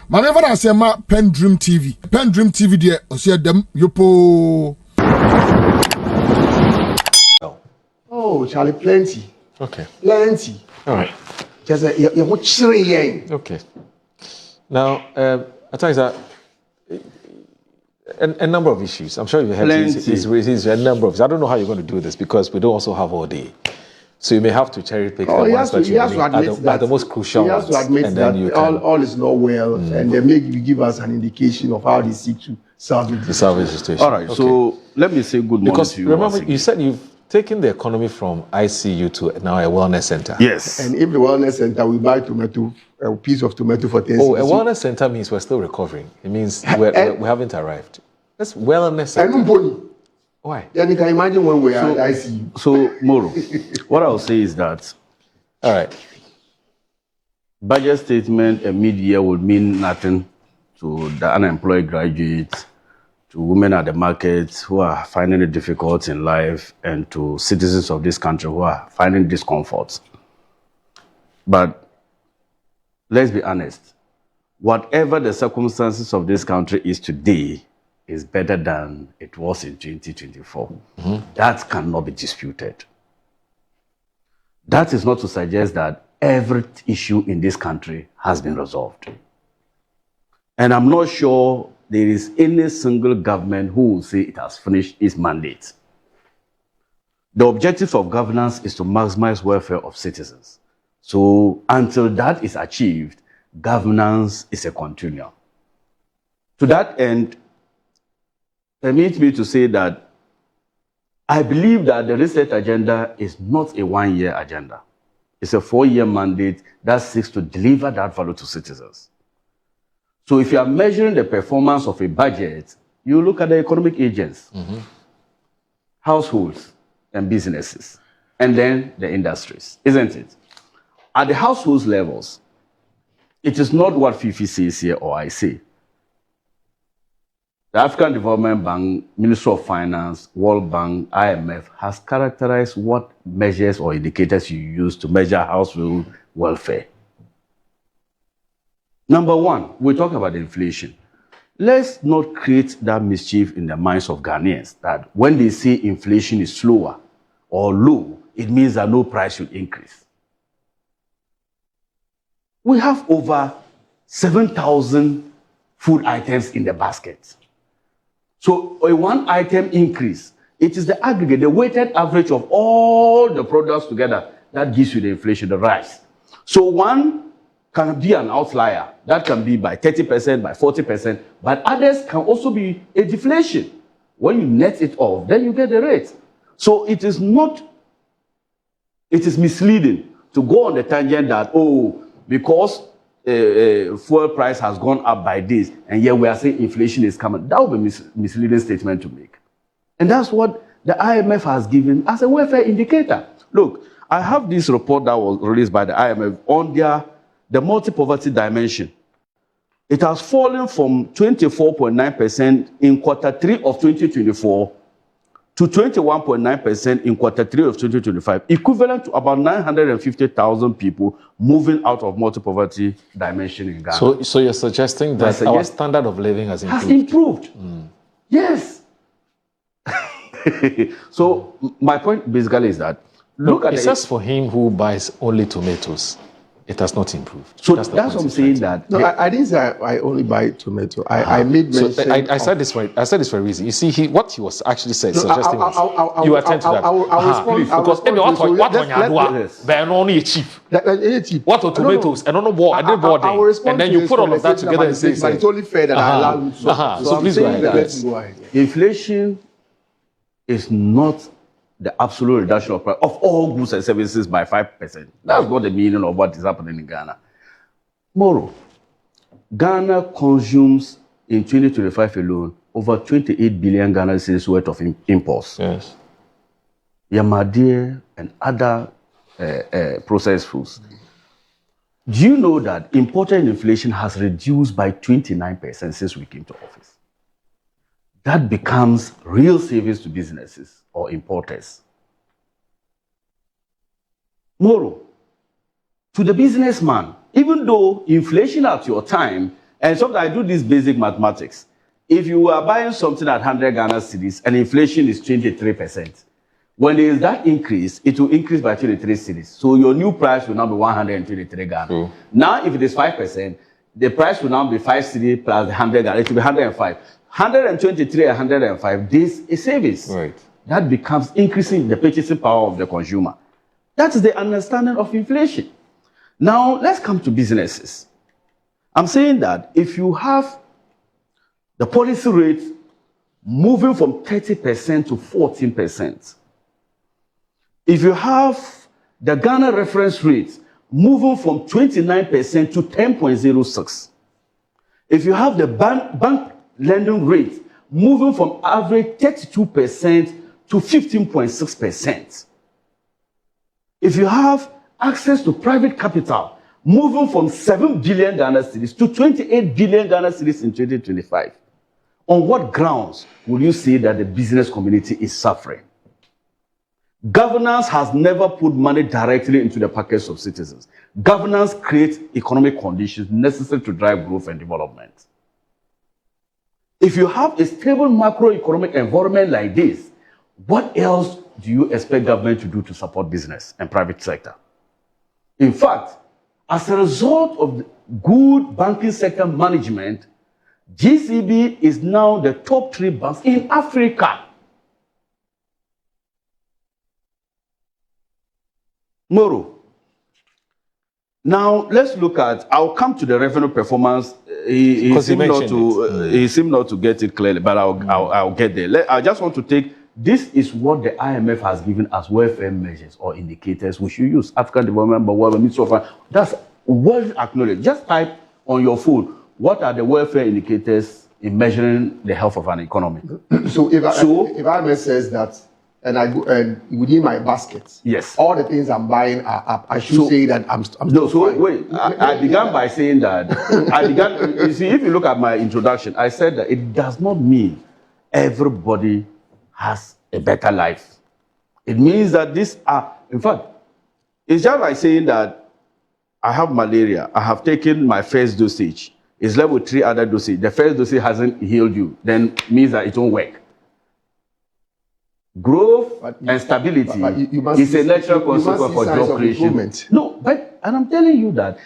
Manever I say ma PENDREAM TV. PENDREAM TV there, I see them yopo. Oh, Charlie, plenty. Okay. Plenty. All right. Just you're much okay. Now, Atta, a number of issues. I'm sure you have these a number of issues. I don't know how you're going to do this because we don't also have all day. So you may have to cherry pick the ones that you are the most crucial ones. He has to admit that all is not well, and they may give us an indication of how they seek to salvage the situation. All right, so let me say good morning to you. Remember, you said you've taken the economy from ICU to now a wellness center. Yes. And if the wellness center, we buy tomato, a piece of tomato for 10 Oh, a wellness center means we're still recovering. It means we haven't arrived. That's wellness center. Why? Then you can imagine when we are at ICU. So, Moro, what I'll say is that, all right, budget statement and mid-year will mean nothing to the unemployed graduates, to women at the market who are finding it difficult in life, and to citizens of this country who are finding discomfort. But let's be honest, whatever the circumstances of this country is today, is better than it was in 2024. That cannot be disputed. That is not to suggest that every issue in this country has been resolved. And I'm not sure there is any single government who will say it has finished its mandate. The objective of governance is to maximize welfare of citizens. So until that is achieved, governance is a continuum. To that end, permit me to say that I believe that the research agenda is not a one-year agenda. It's a 4-year mandate that seeks to deliver that value to citizens. So if you are measuring the performance of a budget, you look at the economic agents, households and businesses, and then the industries, isn't it? At the households levels, it is not what Fifi says here or I say. The African Development Bank, Ministry of Finance, World Bank, IMF has characterized what measures or indicators you use to measure household welfare. Number one, we talk about inflation. Let's not create that mischief in the minds of Ghanaians that when they say inflation is slower or low, it means that no price should increase. We have over 7,000 food items in the basket. So a one item increase, it is the aggregate, the weighted average of all the products together that gives you the inflation, the rise. So one can be an outlier. That can be by 30%, by 40%, but others can also be a deflation. When you net it off, then you get the rate. So it is misleading to go on the tangent that, oh, because fuel price has gone up by this, and yet we are saying inflation is coming. That would be a misleading statement to make. And that's what the IMF has given as a welfare indicator. Look, I have this report that was released by the IMF on the multi-poverty dimension. It has fallen from 24.9% in Q3 of 2024 to 21.9% in Q3 of 2025, equivalent to about 950,000 people moving out of multi-poverty dimension in Ghana. So you're suggesting that our standard of living has improved? Has improved. Yes. So my point basically is that look at it says for him who buys only tomatoes, it has not improved. So that's what I'm saying that. No, I didn't say I only buy tomato. I made mention. So I said this for a reason. You see, what he was actually saying, suggesting was you attend to that. I'll respond. Because what on your cheap. What are tomatoes? I don't know what. I didn't board them. And then you put all of that together and say, but it's only fair that I allow you. So please go ahead. Inflation is not the absolute reduction of price of all goods and services by 5%. That's not the meaning of what is happening in Ghana. Moro, Ghana consumes in 2025 alone over 28 billion Ghana cedis worth of imports. Yes. Yamadia and other processed foods. Do you know that imported inflation has reduced by 29% since we came to office? That becomes real savings to businesses or importers. Moro, to the businessman, even though inflation at your time And sometimes I do this basic mathematics. If you are buying something at 100 Ghana cedis and inflation is 23%, when there is that increase, it will increase by 23 cedis. So your new price will now be 123 Ghana. Now, if it is 5%, the price will now be 5 cedi plus the 100 Ghana. It will be 105. 123 and 105, this is savings. Right. That becomes increasing the purchasing power of the consumer. That is the understanding of inflation. Now, let's come to businesses. I'm saying that if you have the policy rate moving from 30% to 14%, if you have the Ghana reference rate moving from 29% to 10.06, if you have the bank lending rate moving from average 32% to 15.6%, if you have access to private capital moving from 7 billion Ghana cedis to 28 billion Ghana cedis in 2025, on what grounds will you say that the business community is suffering? Governance has never put money directly into the pockets of citizens. Governance creates economic conditions necessary to drive growth and development. If you have a stable macroeconomic environment like this, what else do you expect government to do to support business and private sector? In fact, as a result of good banking sector management, GCB is now the top 3 banks in Africa. Moro. Now, let's look at, I'll come to the revenue performance. He seemed not to get it clearly, but I'll get there. I just want to take, this is what the IMF has given as welfare measures or indicators we should use. African development, but whatever means so far. That's well acknowledged. Just type on your phone, what are the welfare indicators in measuring the health of an economy? So if IMF says that, and I go and within my basket, yes, all the things I'm buying are up, I should say that I'm no. So fine. Wait, I began by saying that you see, if you look at my introduction, I said that it does not mean everybody has a better life. It means that these are, in fact, it's just like saying that I have malaria, I have taken my first dosage, it's left with 3 other doses. The first dosage hasn't healed you, then means that it won't work. Growth and stability is a natural consequence for job creation. No, but, and I'm telling you that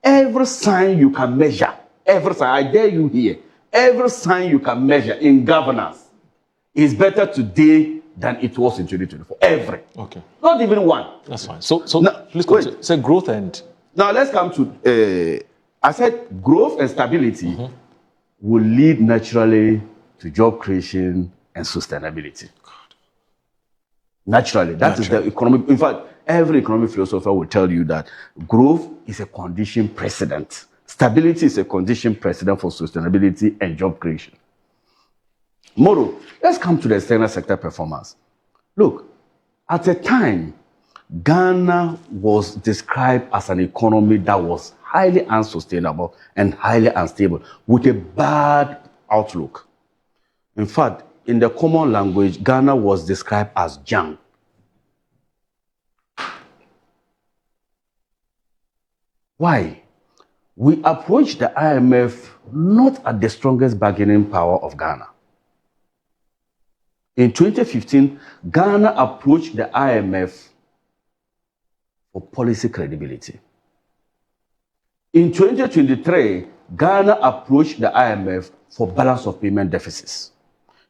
every sign you can measure, every sign, I dare you here, every sign you can measure in governance is better today than it was in 2024. Every. Okay. Not even one. That's fine. So now, please continue. Say growth and... Now let's come to, I said growth and stability will lead naturally to job creation and sustainability. Naturally, that is the economic. In fact, every economic philosopher will tell you that growth is a condition precedent. Stability is a condition precedent for sustainability and job creation. Moro, let's come to the external sector performance. Look, at a time, Ghana was described as an economy that was highly unsustainable and highly unstable with a bad outlook. In fact, in the common language, Ghana was described as junk. Why? We approached the IMF not at the strongest bargaining power of Ghana. In 2015, Ghana approached the IMF for policy credibility. In 2023, Ghana approached the IMF for balance of payment deficits.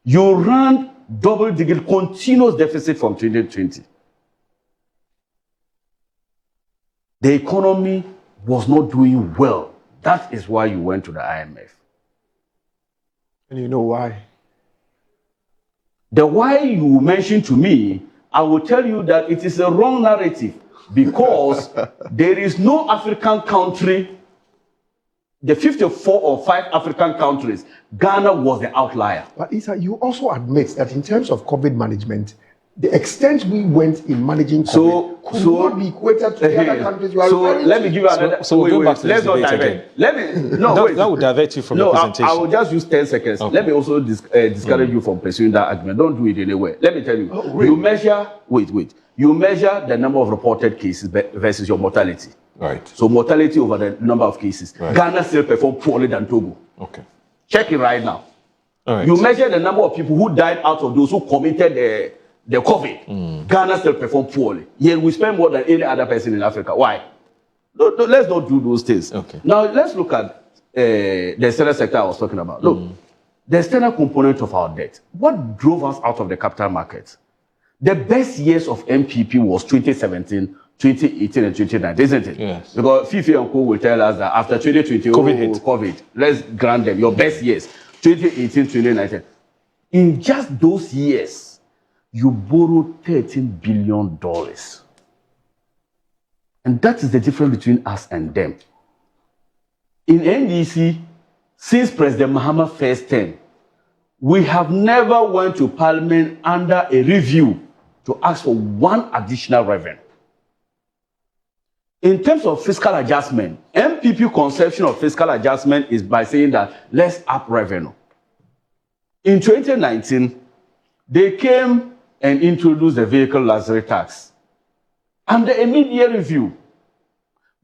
You ran double-digit continuous deficit from 2020. The economy was not doing well. That is why you went to the IMF. And you know why? The why you mentioned to me, I will tell you that it is a wrong narrative because there is no African country, the 54 or 5 African countries, Ghana was the outlier. But Issah, you also admit that in terms of COVID management, the extent we went in managing COVID could not be equated to the other countries. So let me give you another. So we'll go back to this debate again. Let me. No, that would divert you from the presentation. I will just use 10 seconds. Okay. Let me also discourage you from pursuing that argument. Don't do it anywhere. Let me tell you. You measure. Wait. You measure the number of reported cases versus your mortality. Right. So mortality over the number of cases. Right. Ghana still perform poorly than Togo. Okay. Check it right now. All right. You measure the number of people who died out of those who committed the COVID. Ghana still perform poorly. Yet we spend more than any other person in Africa. Why? No, let's not do those things. Okay. Now let's look at the external sector I was talking about. Look, the external component of our debt. What drove us out of the capital markets? The best years of NPP was 2017, 2018, and 2019, isn't it? Yes. Because Fifi and Co will tell us that after 2020, COVID, let's grant them your best years, 2018, 2019. In just those years, you borrowed $13 billion. And that is the difference between us and them. In NDC, since President Mahama first term, we have never went to Parliament under a review to ask for one additional revenue. In terms of fiscal adjustment, NPP conception of fiscal adjustment is by saying that let's up revenue. In 2019, they came and introduced the vehicle luxury tax. Under a mid-year review,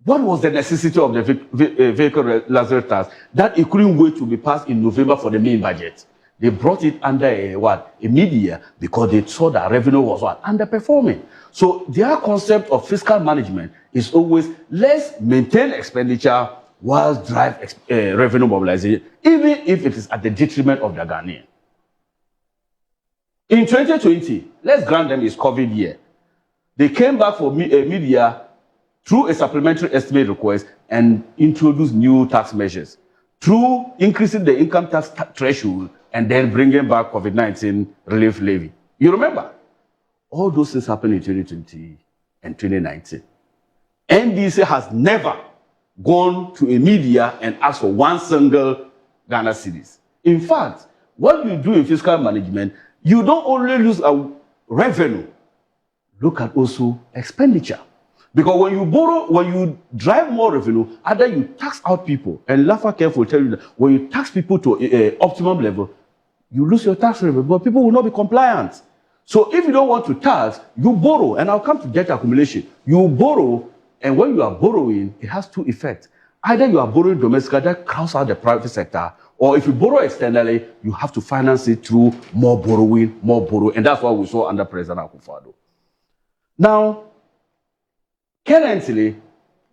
what was the necessity of the vehicle luxury tax? That it couldn't wait to be passed in November for the main budget. They brought it under a mid-year because they saw that revenue was underperforming. So their concept of fiscal management is always let's maintain expenditure while drive revenue mobilization, even if it is at the detriment of the Ghanaian. In 2020, let's grant them its COVID year. They came back for a mid-year through a supplementary estimate request and introduced new tax measures through increasing the income tax threshold and then bringing back COVID-19 relief levy. You remember? All those things happened in 2020 and 2019. NDC has never gone to a media and asked for one single Ghana cedis. In fact, what you do in fiscal management, you don't only lose a revenue, look at also expenditure. Because when you borrow, when you drive more revenue, either you tax out people, and Lafayette will tell you that when you tax people to optimum level, you lose your tax revenue, but people will not be compliant. So if you don't want to tax, you borrow, and I'll come to debt accumulation. You borrow, and when you are borrowing, it has two effects. Either you are borrowing domestically, that crowds out the private sector, or if you borrow externally, you have to finance it through more borrowing, and that's what we saw under President Akufo-Addo. Now, currently,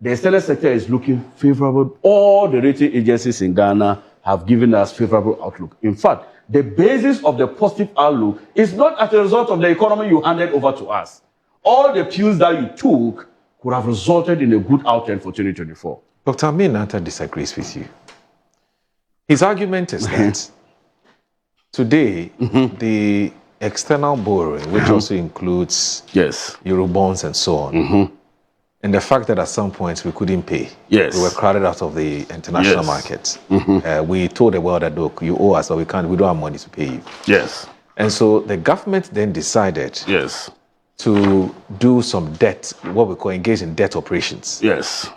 the external sector is looking favorable. All the rating agencies in Ghana have given us favorable outlook. In fact, the basis of the positive outlook is not as a result of the economy you handed over to us. All the pills that you took could have resulted in a good outcome for 2024. Dr. Amin Atta disagrees with you. His argument is that today, the external borrowing, which also includes Eurobonds and so on, and the fact that at some points we couldn't pay. We were crowded out of the international markets. We told the world that, look, you owe us, but we don't have money to pay you. And so the government then decided to do some debt, what we call engage in debt operations.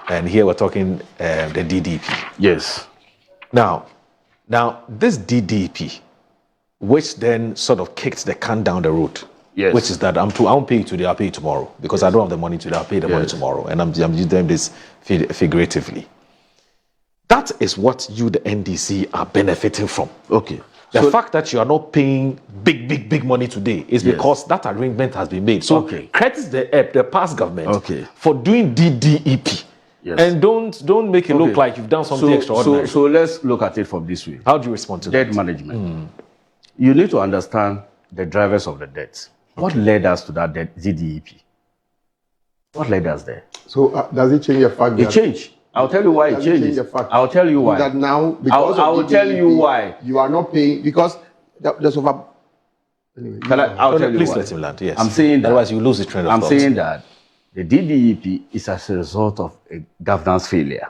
And here we're talking the DDP. Now, this DDP, which then sort of kicked the can down the road, which is that I won't pay you today, I'll pay you tomorrow. Because I don't have the money today, I'll pay the money tomorrow. And I'm doing this figuratively. That is what you, the NDC, are benefiting from. The fact that you are not paying big money today is because that arrangement has been made. So credit the past government for doing DDEP. And don't make it look like you've done something extraordinary. So let's look at it from this way. How do you respond to that? Debt management. You need to understand the drivers of the debt. What led us to that debt, DDEP? What led us there? So does it change the fact that... It changed. I'll tell you why it changed. I'll tell you why. That now, because I will tell you why. You are not paying, because there's over... Anyway, I'll tell you please why. let him land, yes. I'm saying that... Otherwise you lose the trend of thought. I'm saying that the DDEP is as a result of a governance failure.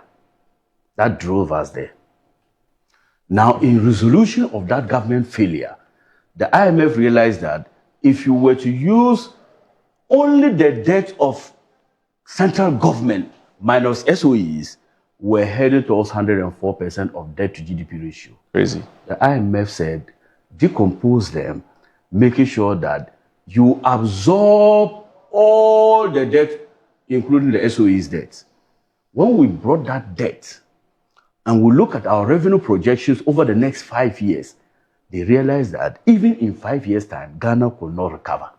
That drove us there. Now, in resolution of that government failure, the IMF realized that if you were to use only the debt of central government minus SOEs, we're headed towards 104% of debt to GDP ratio. Crazy. The IMF said, decompose them, making sure that you absorb all the debt, including the SOE's debt. when we brought that debt and we look at our revenue projections over the next 5 years, they realized that even in 5 years' time, Ghana could not recover.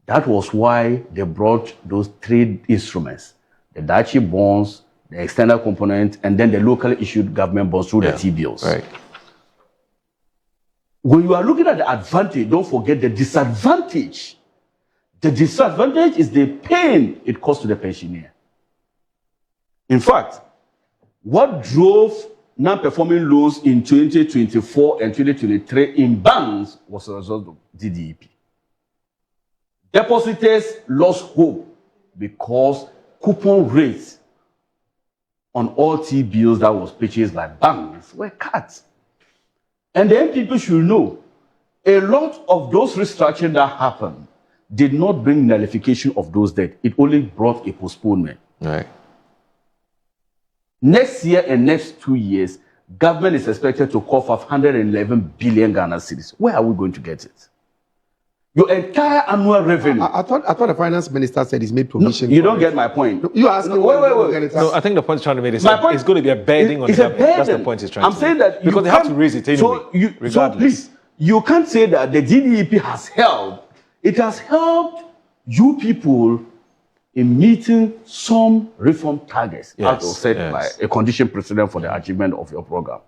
That was why they brought those trade instruments, the Dachi bonds, the external component, and then the locally issued government bonds through the T-bills. Right. When you are looking at the advantage, don't forget the disadvantage. The disadvantage is the pain it costs to the pensioner. In fact, what drove non-performing loans in 2024 and 2023 in banks was a result of DDEP. Depositors lost hope because coupon rates on all T-bills that was purchased by banks were cut. And the NPP should know, a lot of those restructuring that happened did not bring nullification of those debts. It only brought a postponement. Right. Next year and next 2 years, government is expected to cough up 111 billion Ghana cedis. Where are we going to get it? Your entire annual revenue. I thought the finance minister said he's made provision. No, you don't get my point. You ask me. Wait. No, I think the point he's trying to make is My that point- it's going to be a burden on the It's a government. That's the burden. point he's trying I'm to saying make. that you because they have to can't- raise it anyway, regardless. So please, you can't say that the GDP has helped. It has helped you people in meeting some reform targets as was set by a condition precedent for the achievement of your program.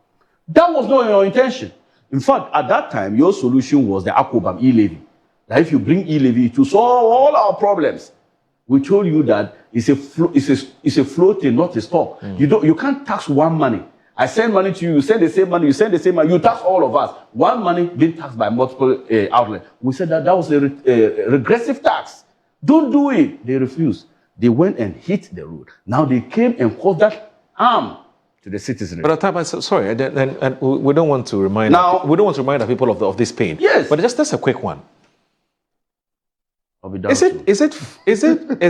That was not your intention. In fact, at that time, your solution was the ACOBAM e-levy. That if you bring e-levy to solve all our problems, we told you that it's a floating, not a stock. You can't tax one money. I send money to you, you send the same money, you send the same money, you tax all of us. One money being taxed by multiple outlets. We said that was a regressive tax. Don't do it. They refused. They went and hit the road. Now they came and caused that harm to the citizens. But at times, sorry, and we don't want to remind the people of this pain. Yes. But just a quick one. I'll be down Is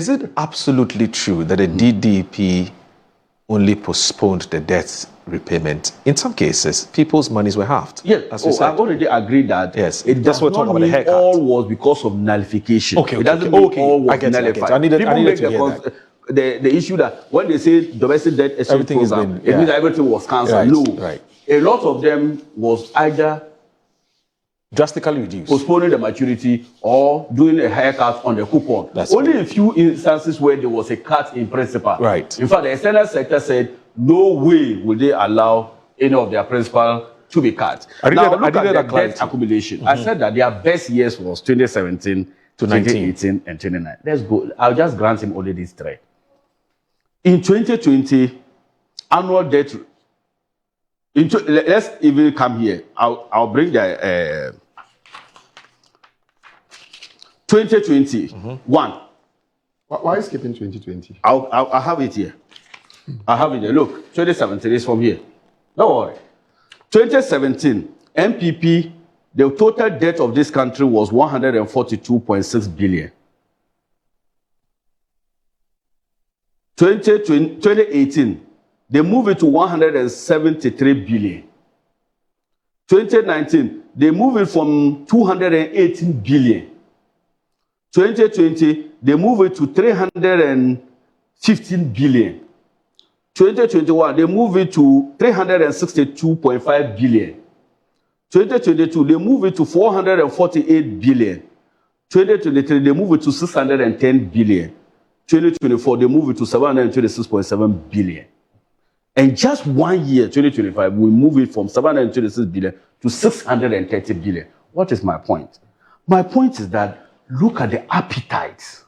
it absolutely true that the DDP only postponed the debt repayment? In some cases, people's monies were halved. Yes. As you said. I've already agreed that. Yes. It That's does what we're not talking about, the mean haircut. all was because of nullification. Okay. It doesn't mean all was I get it. nullified. I needed People to make hear the issue that when they say domestic debt exchange Everything has program, been- it means that everything was cancelled. Right, No. right. A lot of them was either Drastically reduced. postponing the maturity or doing a haircut on the coupon. That's Only a few instances where there was a cut in principal. Right. In fact, the external sector said no way will they allow any of their principal to be cut. I Now needed look at the that clarity. debt accumulation. I said that their best years was 2017 to 19. 2018 and 2019. Let's go. I'll just grant him only these three. In 2020, annual debt. Let's even come here. I'll bring the 2021. Why are you skipping 2020? I'll have it here. I have it here. Look, 2017 is from here. Don't worry. 2017, NPP, the total debt of this country was 142.6 billion. 2018, they moved it to 173 billion. 2019, they moved it from 218 billion. 2020, they moved it to 315 billion. 2021, they moved it to 362.5 billion. 2022, they moved it to 448 billion. 2023, they moved it to 610 billion. 2024, they moved it to 726.7 billion. And just 1 year, 2025, we move it from 726 billion to 630 billion. What is my point? My point is that look at the appetite.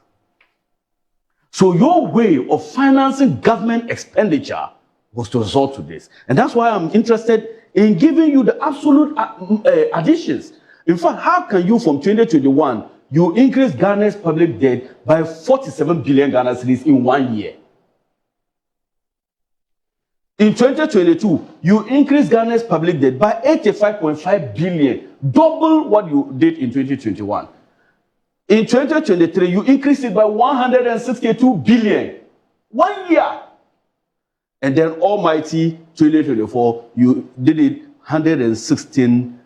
So your way of financing government expenditure was to resort to this. And that's why I'm interested in giving you the absolute additions. In fact, how can you from 2021, you increase Ghana's public debt by 47 billion Ghana cedis in 1 year? In 2022, you increase Ghana's public debt by 85.5 billion, double what you did in 2021. In 2023, you increased it by 162 billion. 1 year. And then almighty 2024, you did it 116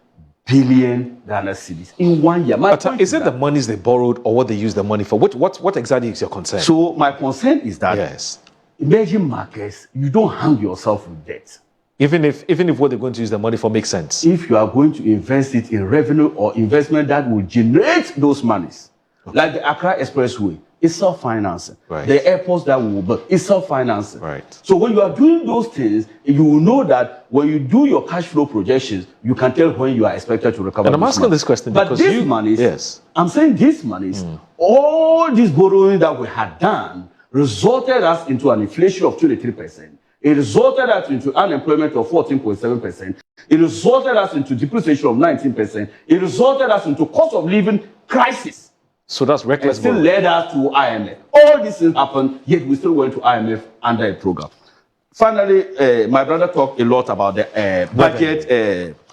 billion Ghana cedis in 1 year. Is it the monies they borrowed or what they used the money for? What exactly is your concern? So my concern is that yes, emerging markets, you don't hang yourself with debt. Even if what they're going to use the money for makes sense. If you are going to invest it in revenue or investment that will generate those monies, like the Accra Expressway, it's self-financing. Right. The airports that we will build, it's self-financing. Right. So when you are doing those things, you will know that when you do your cash flow projections, you can tell when you are expected to recover. And I'm asking this question but because these monies, yes, I'm saying these monies, all this borrowing that we had done resulted us into an inflation of 23%. It resulted us into unemployment of 14.7%. It resulted us into depreciation of 19%. It resulted us into cost of living crisis. So that's reckless. It still led us to IMF. All these things happened, yet we still went to IMF under a program. Finally, my brother talked a lot about the budget.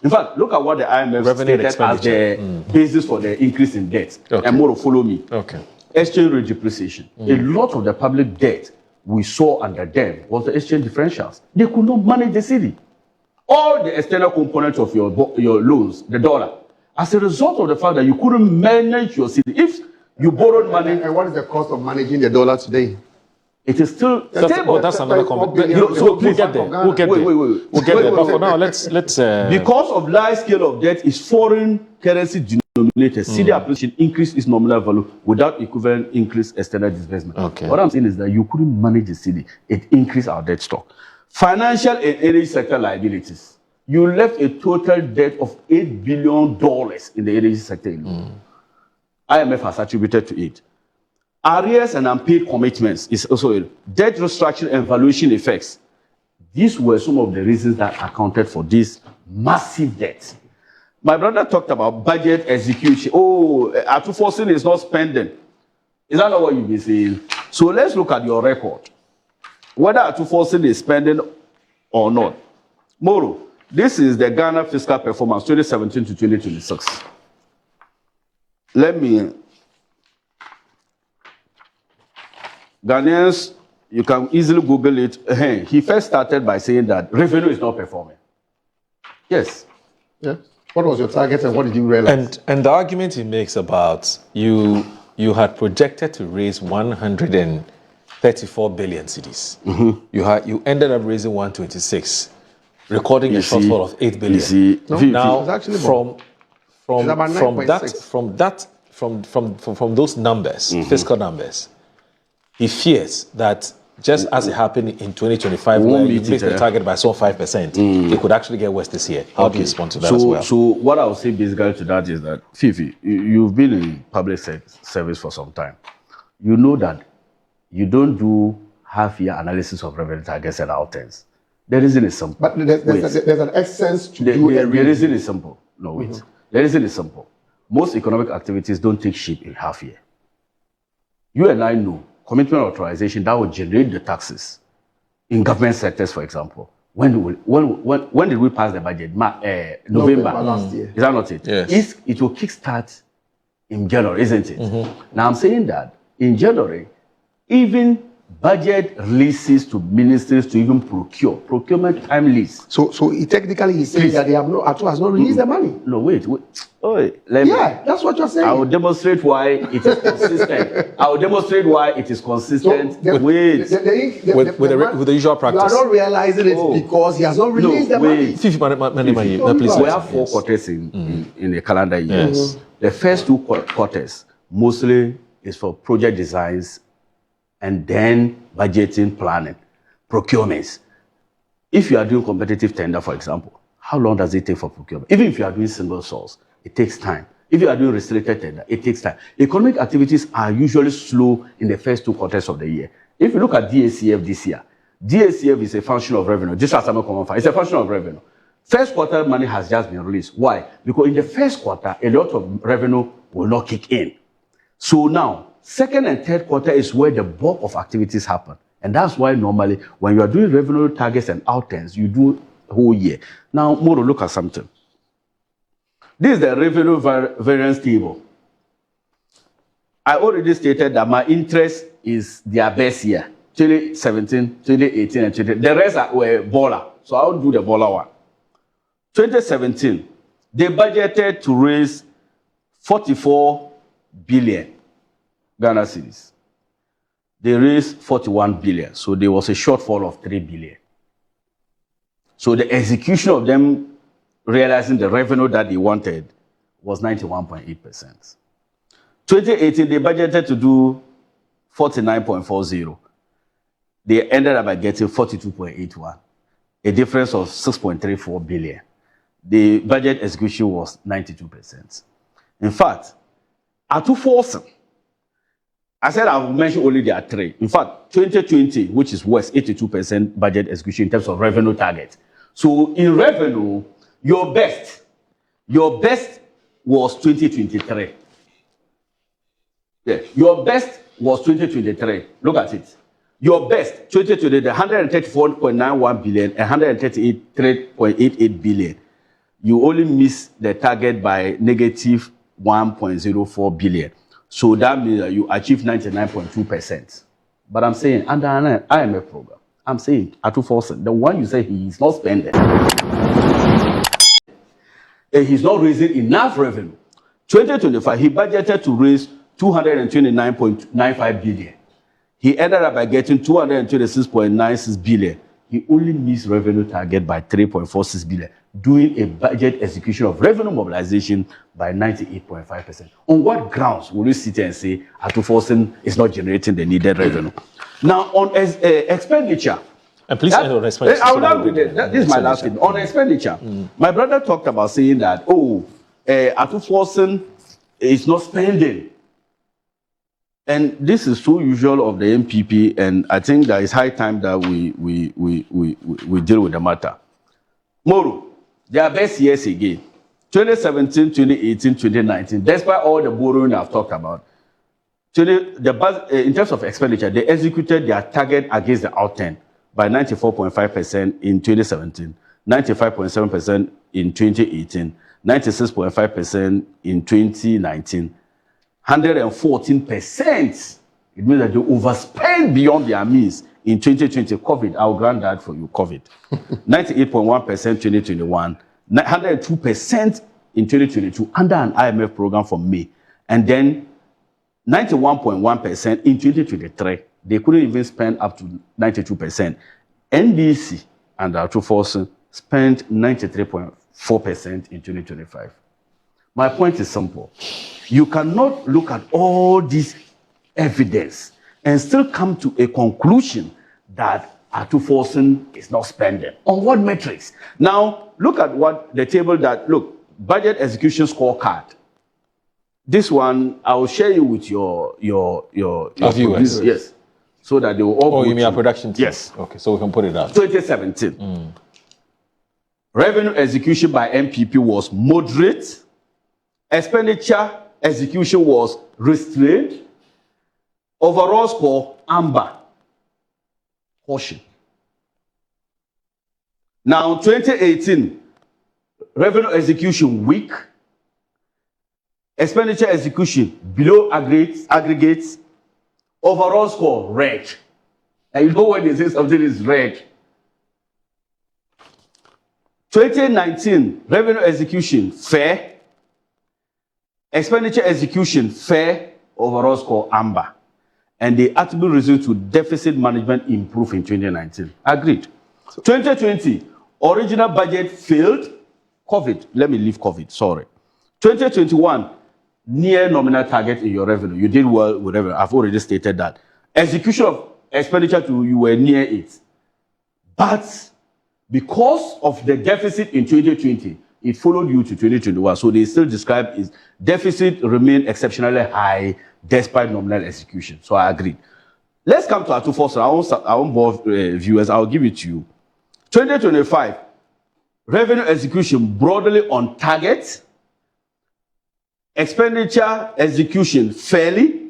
In fact, look at what the IMF stated as the basis for the increase in debt. Okay. And more follow me. Okay. Exchange rate depreciation. A lot of the public debt we saw under them was the exchange differentials. They could not manage the city. All the external components of your loans, the dollar, as a result of the fact that you couldn't manage your city. If you borrowed money... And what is the cost of managing the dollar today? It is still stable. That's another conversation. So We'll get there. We'll get there. We'll get there. But for now, let's because of large scale of debt is foreign currency denominated. City appreciation increase its nominal value without equivalent increase external disbursement. Okay. What I'm saying is that you couldn't manage the city. It increased our debt stock. Financial and energy sector liabilities. You left a total debt of $8 billion in the energy sector alone. IMF has attributed to it. Arrears and unpaid commitments is also a debt restructuring and valuation effects. These were some of the reasons that accounted for this massive debt. My brother talked about budget execution. Oh, Atufosin is not spending. Is that not what you've been saying? So let's look at your record. Whether Atufosin is spending or not. Moro, this is the Ghana fiscal performance 2017 to 2026. Let me... Ghanaians, you can easily Google it. He first started by saying that revenue is not performing. Yes. Yeah. What was your target and what did you realize? And the argument he makes about you had projected to raise 134 billion cedis. You ended up raising 126, recording a shortfall of 8 billion. Now, from those numbers, fiscal numbers, he fears that just as it happened in 2025, where you missed the target by some 5%, it could actually get worse this year. How do you respond to that as well? So what I would say basically to that is that, Fifi, you've been in public service for some time. You know that you don't do half-year analysis of revenue targets and outcomes. The reason is simple. But there's an essence to do it. The reason is simple. No, wait. The reason is simple. Most economic activities don't take shape in half-year. You and I know commitment authorization that will generate the taxes in government sectors, for example. When did we pass the budget? November last year. Is that not it? Yes. It will kickstart in January, isn't it? Now I'm saying that in January, even budget releases to ministries to even procurement time list. So technically he's saying that Atta has not released the money. No, wait. Oh, That's what you're saying. I will demonstrate why it is consistent. With the usual practice. You are not realizing it because he has not released the money. Please. We have 4 quarters in a calendar year. Yes. The first 2 quarters mostly is for project designs and then budgeting, planning, procurements. If you are doing competitive tender, for example, how long does it take for procurement? Even if you are doing single source, it takes time. If you are doing restricted tender, it takes time. Economic activities are usually slow in the first 2 quarters of the year. If you look at DACF this year, DACF is a function of revenue. This is a common fact. It's a function of revenue. First quarter money has just been released. Why? Because in the first quarter, a lot of revenue will not kick in. So now, second and third quarter is where the bulk of activities happen. And that's why normally, when you are doing revenue targets and outcomes, you do the whole year. Now, Moro, look at something. This is the revenue variance table. I already stated that my interest is their best year. 2017, 2018, and 2020. The rest were baller. So I'll do the baller one. 2017, they budgeted to raise 44 billion Ghana cedis. they raised 41 billion. So there was a shortfall of 3 billion. So the execution of them realizing the revenue that they wanted was 91.8%. 2018, they budgeted to do 49.40. They ended up by getting 42.81, a difference of 6.34 billion. The budget execution was 92%. In fact, Atta Forcing, I said I will mention only there are three. In fact, 2020, which is worse, 82% budget execution in terms of revenue target. So in revenue, your best was 2023. Yeah, your best was 2023. Look at it. Your best, 2020, the 134.91 billion and 138.88 billion. You only missed the target by negative 1.04 billion. So that means that you achieved 99.2%. But I'm saying, under an IMF program, I'm saying, Atta Forcing, the one you say he is not spending, and he's not raising enough revenue. 2025, he budgeted to raise 229.95 billion. He ended up by getting 226.96 billion. He only missed revenue target by 3.46 billion, doing a budget execution of revenue mobilization by 98.5%. On what grounds will you sit and say Atta Forcing is not generating the needed revenue? Now, on expenditure. And please end on expenditure. I will not read it. This is my last thing. On expenditure, my brother talked about saying that, Atta Forcing is not spending. And this is so usual of the NPP, and I think that it's high time that we deal with the matter. Moro, their best years again. 2017, 2018, 2019, despite all the borrowing I've talked about, in terms of expenditure, they executed their target against the outturn by 94.5% in 2017, 95.7% in 2018, 96.5% in 2019. 114%. It means that they overspend beyond their means in 2020. COVID, I'll grant that for you, COVID. 98.1% 2021, 102% in 2022 under an IMF program from May. And then 91.1% in 2023. They couldn't even spend up to 92%. NDC and Atta Forcing spent 93.4% in 2025. My point is simple. You cannot look at all this evidence and still come to a conclusion that Atta Forcing is not spending. On what metrics? Now, look at what the table that, look, budget execution scorecard. This one, I will share you with your viewers. Yes. So that they will all you mean our production team? Yes. Okay, so we can put it up. 2017. Revenue execution by NPP was moderate. Expenditure execution was restrained. Overall score, amber. Caution. Now, 2018, revenue execution weak. Expenditure execution below aggregates. Overall score, red. And you know when they say something is red. 2019, revenue execution, fair. Expenditure execution, fair. Overall score, amber. And the attribute result to deficit management improved in 2019. Agreed. 2020, original budget failed. COVID, let me leave COVID, sorry. 2021, near nominal target in your revenue. You did well with revenue. I've already stated that. Execution of expenditure you were near it. But because of the deficit in 2020, it followed you to 2021. So they still describe its deficit remained exceptionally high despite nominal execution. So I agree. Let's come to Atta Forcing. I won't bore viewers. I'll give it to you. 2025, revenue execution broadly on target. Expenditure execution fairly.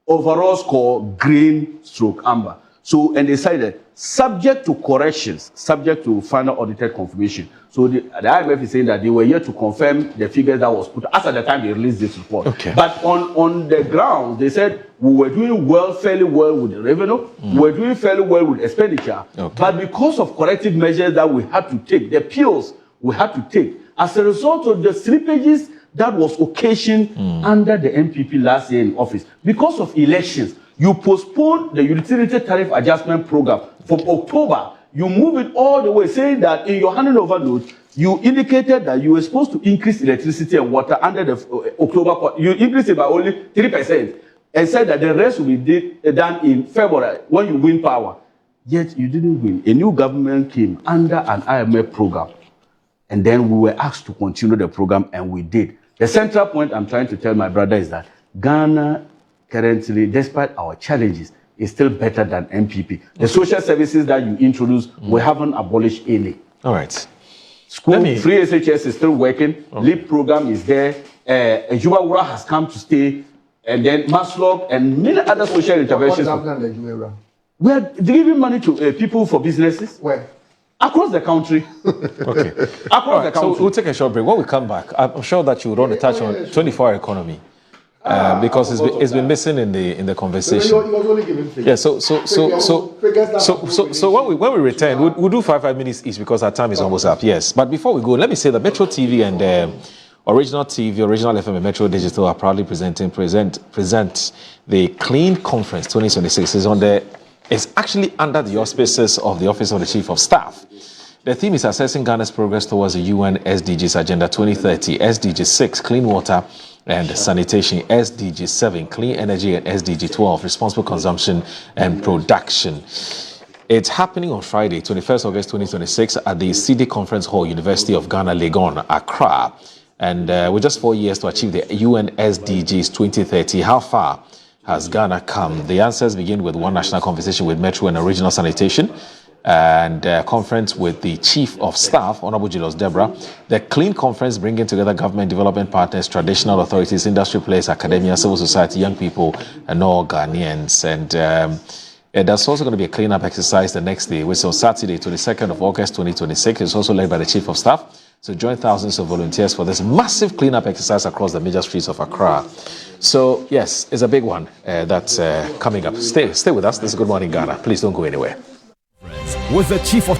Overall score green / amber. So, and they decided subject to corrections, subject to final audited confirmation. So the IMF is saying that they were here to confirm the figures that was put as at the time they released this report. Okay. But on the ground, they said we were doing well, fairly well with the revenue. We were doing fairly well with expenditure. Okay. But because of corrective measures that we had to take, the appeals we had to take, as a result of the slippages that was occasioned under the NPP last year in office, because of elections, You postpone the utility tariff adjustment program from October. You move it all the way, saying that in your handing over note, you indicated that you were supposed to increase electricity and water under the October. You increased it by only 3%, and said that the rest will be done in February when you win power. Yet you didn't win. A new government came under an IMF program, and then we were asked to continue the program, and we did. The central point I'm trying to tell my brother is that Ghana currently, despite our challenges, is still better than NPP. The social services that you introduced, we haven't abolished any. All right. School, free SHS is still working. LEAP program is there. Jubawura has come to stay. And then Maslog and many other social interventions. We are giving money to people for businesses. Where? Across the country. Okay. Across the country. So we'll take a short break. When we come back, I'm sure that you would want to touch on 24-hour economy. Because it's been missing in the conversation. Yeah. So when we return, we'll do 5 minutes each because our time is almost up. Yes. But before we go, let me say that Metro TV and Original TV, Original FM, and Metro Digital are proudly present the Clean Conference 2026. It's actually under the auspices of the Office of the Chief of Staff. The theme is assessing Ghana's progress towards the UN SDGs Agenda 2030, SDG 6, clean water and sanitation, SDG 7, clean energy, and SDG 12, responsible consumption and production. It's happening on Friday, 21st August 2026 at the CD Conference Hall, University of Ghana, Legon, Accra. And with just 4 years to achieve the UN SDGs 2030, how far has Ghana come? The answers begin with one national conversation with Metro and Original Sanitation, and conference with the Chief of Staff, Honorable Julius Deborah. The Clean Conference bringing together government development partners, traditional authorities, industry players, academia, civil society, young people, and all Ghanaians. And there's also going to be a cleanup exercise the next day, which is on Saturday, 22nd of August 2026. It's also led by the Chief of Staff. So join thousands of volunteers for this massive cleanup exercise across the major streets of Accra. So yes, it's a big one that's coming up. Stay with us. This is Good Morning Ghana. Please don't go anywhere. Was the Chief of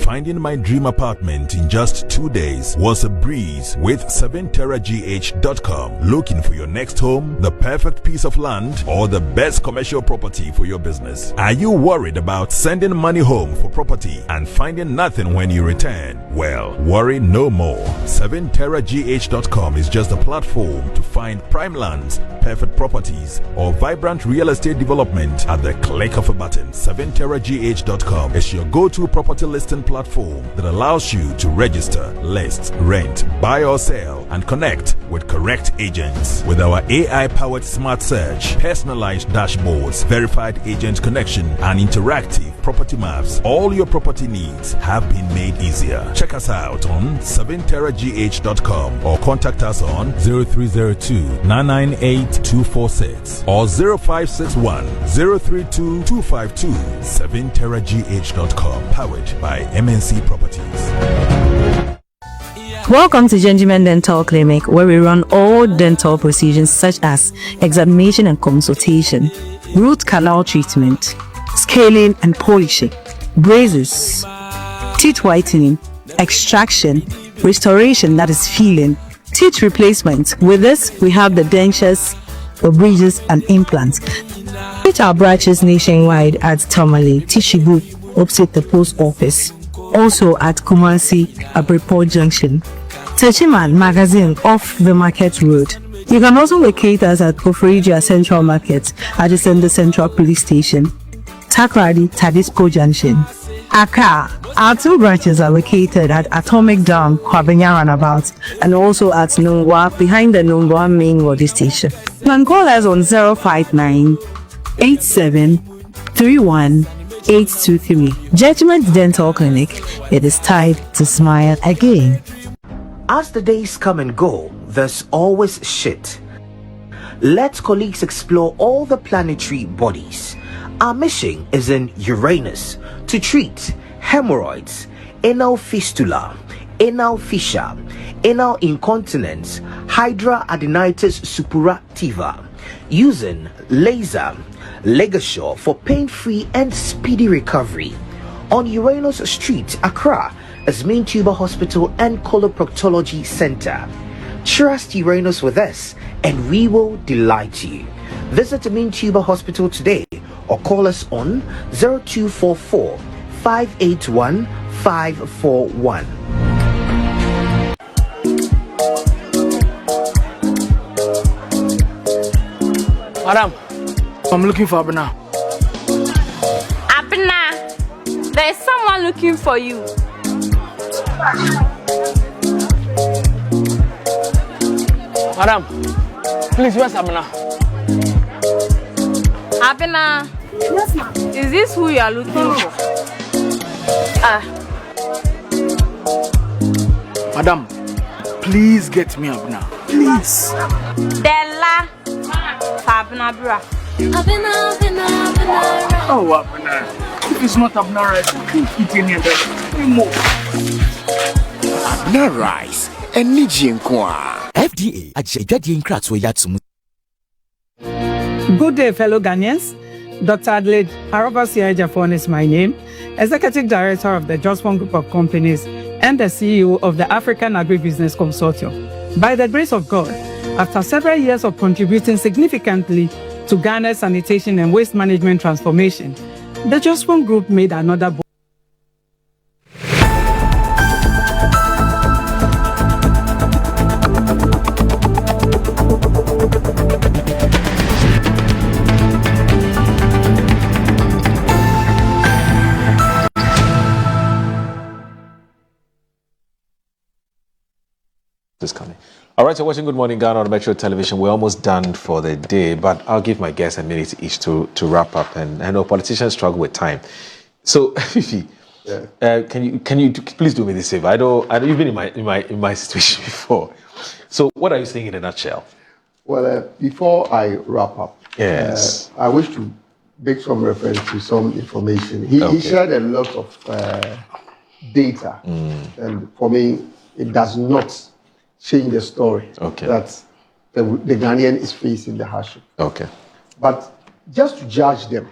Finding my dream apartment in just 2 days was a breeze with 7terragh.com. Looking for your next home, the perfect piece of land, or the best commercial property for your business? Are you worried about sending money home for property and finding nothing when you return? Well, worry no more. 7terragh.com is just a platform to find prime lands, perfect properties, or vibrant real estate development at the click of a button. 7terragh.com is your go-to property listing platform that allows you to register, list, rent, buy or sell, and connect with correct agents. With our AI-powered smart search, personalized dashboards, verified agent connection, and interactive property maps, all your property needs have been made easier. Check us out on 7terragh.com or contact us on 0302-998-246 or 0561 032 252. 7terragh.com, powered by MNC Properties. Welcome to Gentleman Dental Clinic, where we run all dental procedures such as examination and consultation, root canal treatment, scaling and polishing, braces, teeth whitening, extraction, restoration, that is filling, teeth replacement. With this, we have the dentures, the bridges and implants. Visit our branches nationwide at Tamale, Tishibu, opposite the post office. Also at Kumasi, Abreport Junction. Techiman Magazine off the Market Road. You can also locate us at Koforidua Central Market, adjacent the Central Police Station. Takrady, Tadisco Junction. Accra, our 2 branches are located at Atomic Dam, Kwabenya Roundabout, and also at Nungwa, behind the Nungwa main road station. You can call us on 059 8731 823. Judgment Dental Clinic. It is time to smile again. As the days come and go, there's always shit. Let colleagues explore all the planetary bodies. Our mission is in Uranus to treat hemorrhoids, anal fistula, anal fissure, anal incontinence, hydradenitis suppurativa, using laser Legasure for pain-free and speedy recovery. On Uranus Street, Accra, is Main Tuber Hospital and Coloproctology Center. Trust Uranus with us and we will delight you. Visit Main Tuber Hospital today or call us on 0244 581 541. Madam, I'm looking for Abena. Abena, there is someone looking for you. Madam, please, where's Abena? Abena, yes, ma'am. Is this who you are looking for? Madam, please get me Abena. Please. Della. Abena, bra. Oh, Abena. If it's not Abena rice, I can't eat any of that anymore. Abena rice. FDA Good day, fellow Ghanaians. Dr. Adelaide Harabasi Ejafon is my name, Executive Director of the Jospon Group of Companies and the CEO of the African Agribusiness Consortium. By the grace of God, after several years of contributing significantly to Ghana's sanitation and waste management transformation, the Jospon Group made another coming. All right, so watching Good Morning Ghana on Metro Television. We're almost done for the day, but I'll give my guests a minute each to wrap up. And I know politicians struggle with time. So, Fifi, can you please do me this favor? I know you've been in my situation before. So, what are you saying in a nutshell? Well, before I wrap up, yes, I wish to make some reference to some information. He shared a lot of data, and for me, it does not change the story that the Ghanaian is facing the hardship. Okay. But just to judge them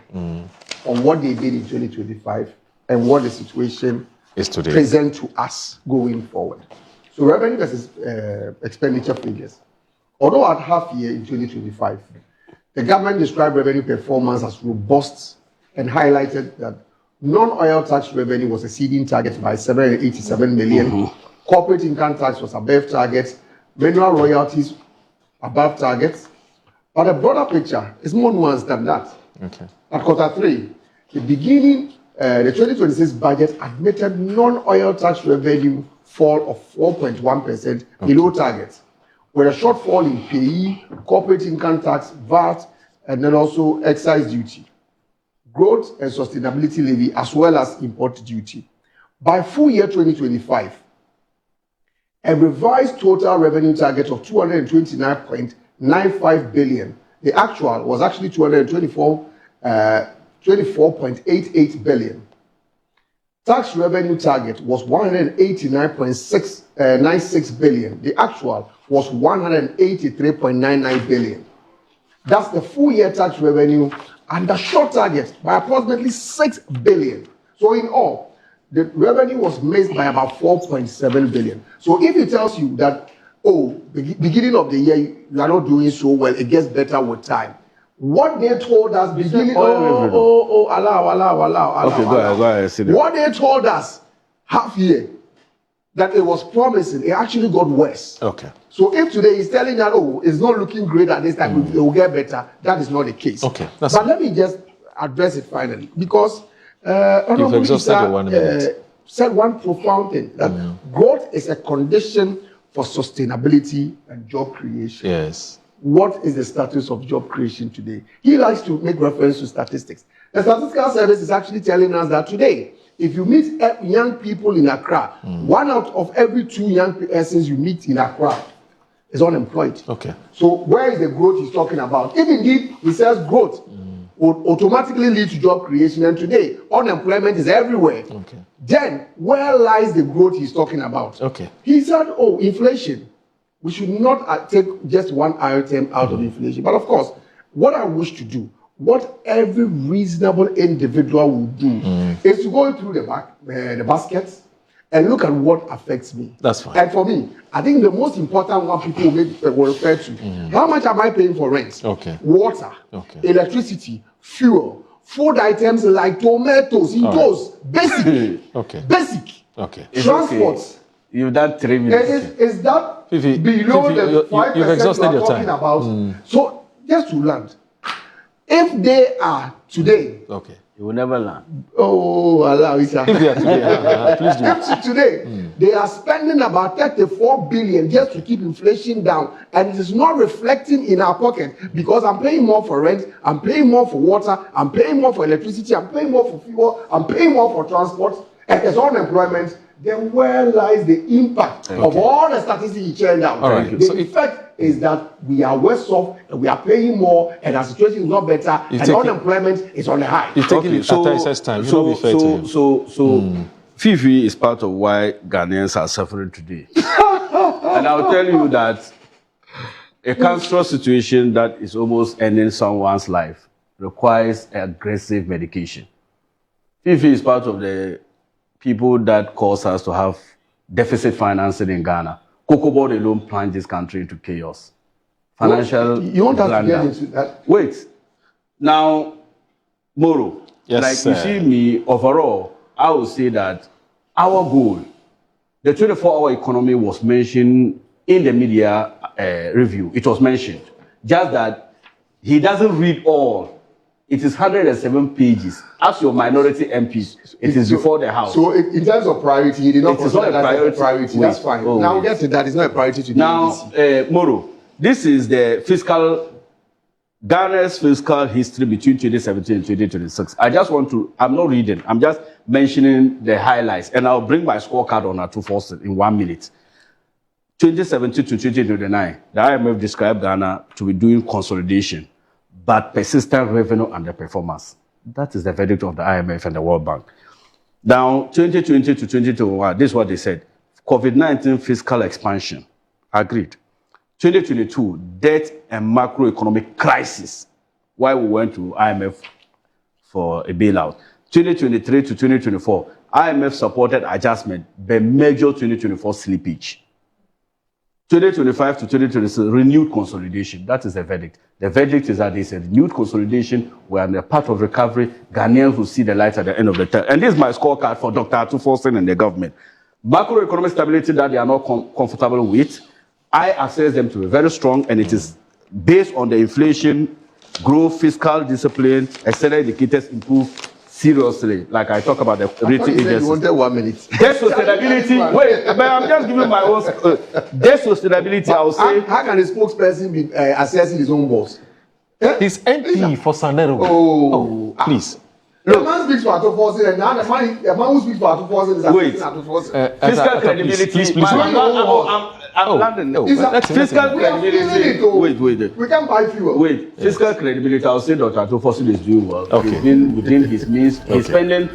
on what they did in 2025 and what the situation is today present to us going forward. So revenue versus expenditure figures. Although at half year in 2025, the government described revenue performance as robust and highlighted that non-oil tax revenue was exceeding target by 787 million. Corporate income tax was above target, mineral royalties above target, but the broader picture is more nuanced than that. Okay. At Q3, the beginning, the 2026 budget admitted non-oil tax revenue fall of 4.1% below target, with a shortfall in PE, corporate income tax, VAT, and then also excise duty, growth and sustainability levy, as well as import duty. By full year 2025, a revised total revenue target of 229.95 billion. The actual was actually 24.88 billion. Tax revenue target was 189.96 billion. The actual was 183.99 billion. That's the full year tax revenue and the short target by approximately 6 billion. So in all, the revenue was missed by about 4.7 billion. So if it tells you that, beginning of the year, you are not doing so well, it gets better with time. What they told us beginning, allow. Okay, go ahead, sit down. What they told us half year, that it was promising, it actually got worse. Okay. So if today he's telling that, it's not looking great at this time, it will get better, that is not the case. Okay. But let me just address it finally, because you've exhausted your 1 minute. Said one profound thing, that growth is a condition for sustainability and job creation. Yes. What is the status of job creation today? He likes to make reference to statistics. The Statistical Service is actually telling us that today, if you meet young people in Accra, 1 out of every 2 young persons you meet in Accra is unemployed. Okay. So where is the growth he's talking about? If indeed he says growth would automatically lead to job creation, and today unemployment is everywhere. Okay. Then where lies the growth he's talking about? Okay. He said, inflation. we should not take just one item out of inflation. But of course, what I wish to do, what every reasonable individual will do, is to go through the baskets and look at what affects me. That's fine. And for me, I think the most important one people will refer to, how much am I paying for rent? Okay. Water, okay. Electricity, fuel, food items like tomatoes, those basic. Okay. Basic. Okay. Transport. Okay. You've done 3 minutes. Is that Fifi, below Fifi, the 5% you've exhausted we're your talking time. about? So just to land, if they are today, Okay. You will never learn. oh Allah, Issah. If they are today, please do. If today they are spending about 34 billion just to keep inflation down, and it is not reflecting in our pocket because I'm paying more for rent, I'm paying more for water, I'm paying more for electricity, I'm paying more for fuel, I'm paying more for transport, and there's unemployment. Then where lies the impact of all the statistics you churned out? Right. The effect is that we are worse off and we are paying more, and our situation is not better, and unemployment is on the high. You've taken it at Issah's time. You don't be fair to him. Fifi is part of why Ghanaians are suffering today. And I'll tell you that a cancerous situation that is almost ending someone's life requires aggressive medication. Fifi is part of the people that cause us to have deficit financing in Ghana. Cocoa Board alone plunged this country into chaos. Financial You want us to get blunder. into that? Wait. Now, Moro, Yes, like sir. you see me, overall, I would say that our goal, the 24-hour economy was mentioned in the media review. It was mentioned. Just that he doesn't read all. It is 107 pages. As your minority MPs, it is before the House. So in terms of priority, he did not It is not a consider that as priority. That's fine. Oh, now wait. get to that. It's not a priority to the Now, NDC. Moro, this is the Ghana's fiscal history between 2017 and 2026. I just want to, I'm not reading, I'm just mentioning the highlights, and I'll bring my scorecard on Atta in 1 minute. 2017 to 2029, the IMF described Ghana to be doing consolidation, but persistent revenue underperformance. That is the verdict of the IMF and the World Bank. Now, 2020 to 2021, this is what they said. COVID-19 fiscal expansion, agreed. 2022, debt and macroeconomic crisis, why we went to IMF for a bailout. 2023 to 2024, IMF supported adjustment, but major 2024 slippage. 2025 to 2026, renewed consolidation. That is the verdict. The verdict is that there's a renewed consolidation. We are in a part of recovery. Ghanaians will see the light at the end of the tunnel. And this is my scorecard for Dr. Atta and the government. Macroeconomic stability that they are not comfortable with, I assess them to be very strong, and it is based on the inflation, growth, fiscal discipline, external indicators improve seriously. Like I talk about the rating agencies. You wanted 1 minute. Debt sustainability. Wait, but I'm just giving my own. Debt sustainability, I will say. How can a spokesperson be assessing his own boss? He's MP for Sanero. Oh, please. The man speaks for Atta, and now the man who speaks for Atta is assessing Atta. Fiscal credibility. Please. I'm landing. Fiscal credibility. Wait. We can buy fuel. Wait, fiscal credibility, I'll say Dr. Atta is doing well. Okay. He's been within his means. He's spending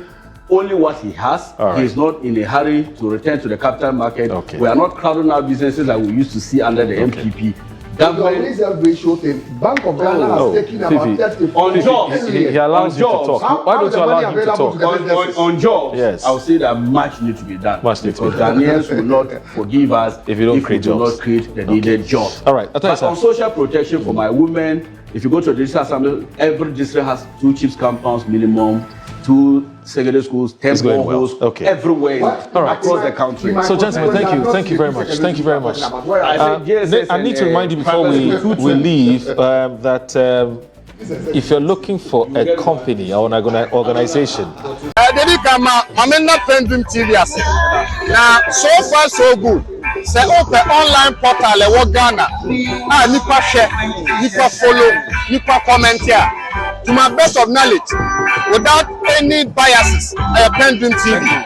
only what he has. Right. He's not in a hurry to return to the capital market. Okay. We are not crowding out businesses that we used to see under the NPP. The reserve ratio thing, Bank of Ghana has taken about 30 on jobs. He allows you to talk. Why don't you allow him to talk? On jobs, yes. I'll say that much needs to be done. Much needs to be because done. Ghanaians will not forgive us if you don't create we do jobs. not create the needed jobs. All right. But on social protection for my women, if you go to the district assembly, every district has 2 chiefs compounds minimum, 2 secondary schools, 10 boreholes, everywhere across the country. So, gentlemen, thank you very much. Thank you very much. I need to remind you before we leave that if you're looking for a company or an organization. PENDREAM TV now, so far so good. Say open online portal e Ghana. Nipa share, nipa follow, nipa comment here. To my best of knowledge, without any biases, PENDREAM TV.